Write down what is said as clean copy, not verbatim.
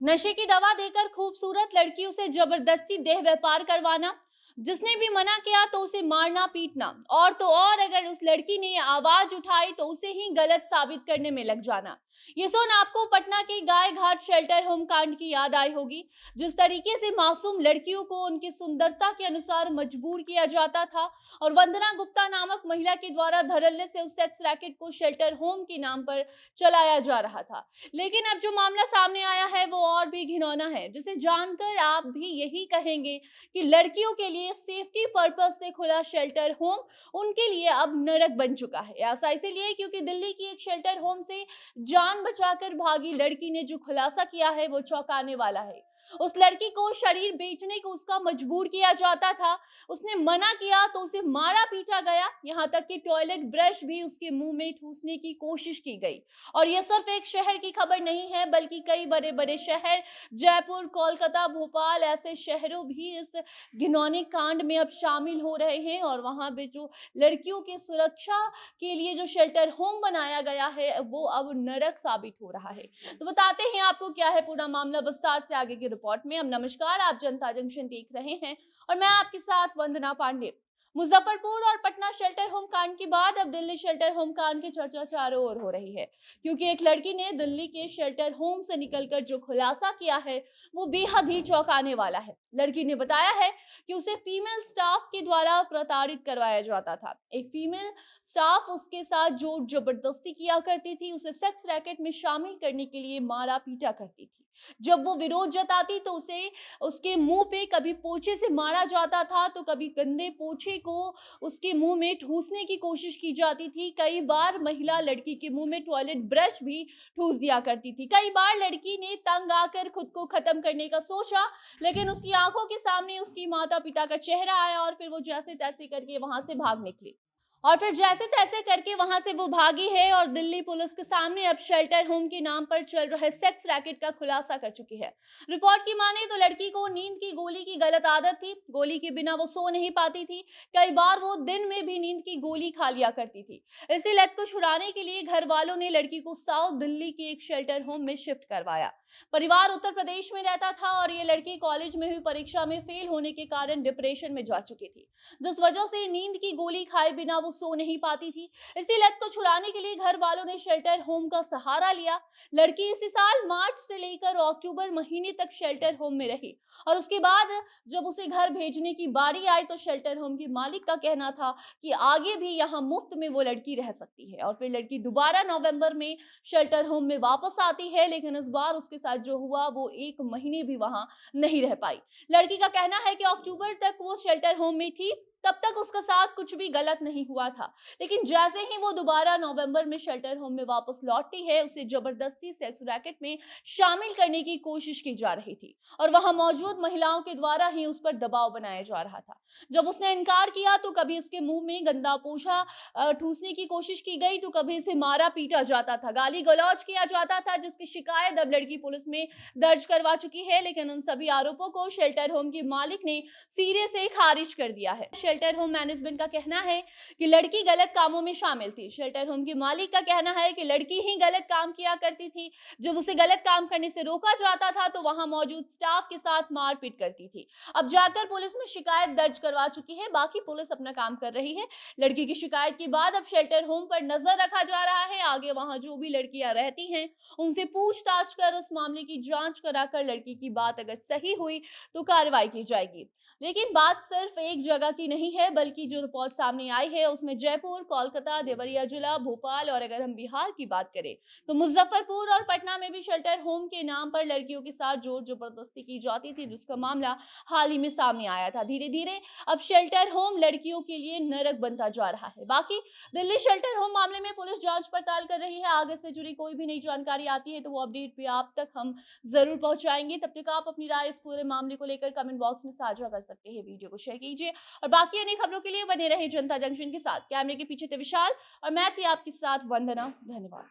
नशे की दवा देकर खूबसूरत लड़कियों से जबरदस्ती देह व्यापार करवाना, जिसने भी मना किया तो उसे मारना पीटना, और तो और अगर उस लड़की ने आवाज उठाई तो उसे ही गलत साबित करने में लग जाना। ये सुन आपको पटना के गाय घाट शेल्टर होम कांड की याद आई होगी। जिस तरीके से मासूम लड़कियों को उनकी सुंदरता के अनुसार मजबूर किया जाता था, और वंदना गुप्ता नामक महिला के द्वारा धड़ल्ले से उस सेक्स रैकेट को शेल्टर होम के नाम पर चलाया जा रहा था। लेकिन अब जो मामला सामने आया है वो और भी घिनौना है, जिसे जानकर आप भी यही कहेंगे कि लड़कियों के लिए सेफ्टी पर्पस से खुला शेल्टर होम उनके लिए अब नरक बन चुका है। ऐसा इसीलिए क्योंकि दिल्ली की एक शेल्टर होम से जान बचाकर भागी लड़की ने जो खुलासा किया है वो चौंकाने वाला है। उस लड़की को शरीर बेचने को उसका मजबूर किया जाता था। उसने मना किया तो उसे मारा पीटा गया, यहाँ तक कि टॉयलेट ब्रश भी उसके मुंह में ठूसने की कोशिश की गई। और यह सिर्फ एक शहर की खबर नहीं है, बल्कि कई बड़े बड़े शहर, जयपुर, कोलकाता, भोपाल, ऐसे शहरों भी इस घिनौने कांड में अब शामिल हो रहे हैं। और वहां पे जो लड़कियों की सुरक्षा के लिए जो शेल्टर होम बनाया गया है वो अब नरक साबित हो रहा है। तो बताते हैं आपको क्या है पूरा मामला विस्तार से आगे की रिपोर्ट में। अब नमस्कार, आप जनता जंक्शन देख रहे हैं और मैं आपके साथ वंदना पांडे। मुजफ्फरपुर और पटना शेल्टर होम कांड के बाद अब दिल्ली शेल्टर होम कांड की चर्चा चारों ओर हो रही है, क्योंकि एक लड़की ने दिल्ली के शेल्टर होम से निकलकर जो खुलासा किया है वो बेहद ही चौंकाने वाला है। लड़की ने बताया है कि उसे फीमेल स्टाफ के द्वारा प्रताड़ित करवाया जाता था। एक फीमेल स्टाफ उसके साथ जोर जबरदस्ती किया करती थी, उसे सेक्स रैकेट में शामिल करने के लिए मारा पीटा करती थी। जब वो विरोध जताती तो उसे उसके मुंह पे कभी पोछे से मारा जाता था, तो कभी गंदे पोछे को उसके मुंह में ठूसने की कोशिश की जाती थी। कई बार महिला लड़की के मुंह में टॉयलेट ब्रश भी ठूस दिया करती थी। कई बार लड़की ने तंग आकर खुद को खत्म करने का सोचा, लेकिन उसकी आंखों के सामने उसकी माता पिता का चेहरा आया और फिर वो जैसे तैसे करके वहां से भाग निकली। और फिर जैसे तैसे करके वहां से वो भागी है और दिल्ली पुलिस के सामने अब शेल्टर होम के नाम पर चल रहे सेक्स रैकेट का खुलासा कर चुकी है। रिपोर्ट की माने तो लड़की को नींद की गोली की गलत आदत थी। गोली के बिना वो सो नहीं पाती थी। कई बार वो दिन में भी नींद की गोली खा लिया करती थी। इसी लत को छुड़ाने के लिए घर वालों ने लड़की को साउथ दिल्ली के एक शेल्टर होम में शिफ्ट करवाया। परिवार उत्तर प्रदेश में रहता था और ये लड़की कॉलेज में हुई परीक्षा में फेल होने के कारण डिप्रेशन में जा चुकी थी, जिस वजह से नींद की गोली खाए बिना वो सो नहीं पाती थी। इसी लत को छुड़ाने के लिए घर वालों ने शेल्टर होम का सहारा लिया। लड़की इसी साल मार्च से लेकर अक्टूबर महीने तक शेल्टर होम में रही, और उसके बाद जब उसे घर भेजने की बारी आई तो शेल्टर होम के मालिक का कहना था कि आगे भी यहाँ मुफ्त में वो लड़की रह सकती है। और फिर लड़की दोबारा नवंबर में शेल्टर होम में वापस आती है, लेकिन इस बार उसके साथ जो हुआ वो 1 महीने भी वहां नहीं रह पाई। लड़की का कहना है कि अक्टूबर तक वो शेल्टर होम में थी, तब तक उसके साथ कुछ भी गलत नहीं हुआ था। लेकिन जैसे ही वो दोबारा नवंबर में शेल्टर होम में वापस लौटी है, उसे जबरदस्ती सेक्स रैकेट में शामिल करने की कोशिश की जा रही थी, और वहां मौजूद महिलाओं के द्वारा ही उस पर दबाव बनाया जा रहा था। जब उसने इनकार किया तो कभी इसके मुंह में गंदा पोछा ठूसने की कोशिश की गई, तो कभी इसे मारा पीटा जाता था, गाली गलौज किया जाता था, जिसकी शिकायत अब लड़की पुलिस में दर्ज करवा चुकी है। लेकिन उन सभी आरोपों को शेल्टर होम के मालिक ने सिरे से खारिज कर दिया है। शेल्टर होम मैनेजमेंट का कहना है कि लड़की गलत कामों में शामिल थी। शेल्टर होम के मालिक का कहना है कि लड़की ही गलत काम किया करती थी। जब उसे गलत काम करने से रोका जाता था तो वहां मौजूद स्टाफ के साथ मारपीट करती थी। अब जाकर पुलिस में शिकायत दर्ज करवा चुकी है, बाकी पुलिस अपना काम कर रही है। लड़की की शिकायत के बाद अब शेल्टर होम पर नजर रखा जा रहा है। आगे वहां जो भी लड़कियां रहती हैं उनसे पूछताछ कर उस मामले की जांच कराकर लड़की की बात अगर सही हुई तो कार्रवाई की जाएगी। लेकिन बात सिर्फ एक जगह की नहीं है, बल्कि जो रिपोर्ट सामने आई है उसमें जयपुर, कोलकाता, देवरिया जिला, भोपाल, और अगर हम बिहार की बात करें तो मुजफ्फरपुर और पटना में भी शेल्टर होम के नाम पर लड़कियों के साथ जोर जबरदस्ती की जाती थी, जिसका मामला हाल ही में सामने आया था। धीरे धीरे अब शेल्टर होम लड़कियों के लिए नरक बनता जा रहा है। बाकी दिल्ली शेल्टर होम मामले में पुलिस जांच पड़ताल कर रही है। आगे से जुड़ी कोई भी नई जानकारी आती है तो वो अपडेट भी आप तक हम जरूर पहुंचाएंगे। तब तक आप अपनी राय इस पूरे मामले को लेकर कमेंट बॉक्स में साझा कर सकते हैं। वीडियो को शेयर कीजिए और बाकी अन्य खबरों के लिए बने रहे जनता जंक्शन के साथ। कैमरे के पीछे थे विशाल और मैं थी आपके साथ वंदना। धन्यवाद।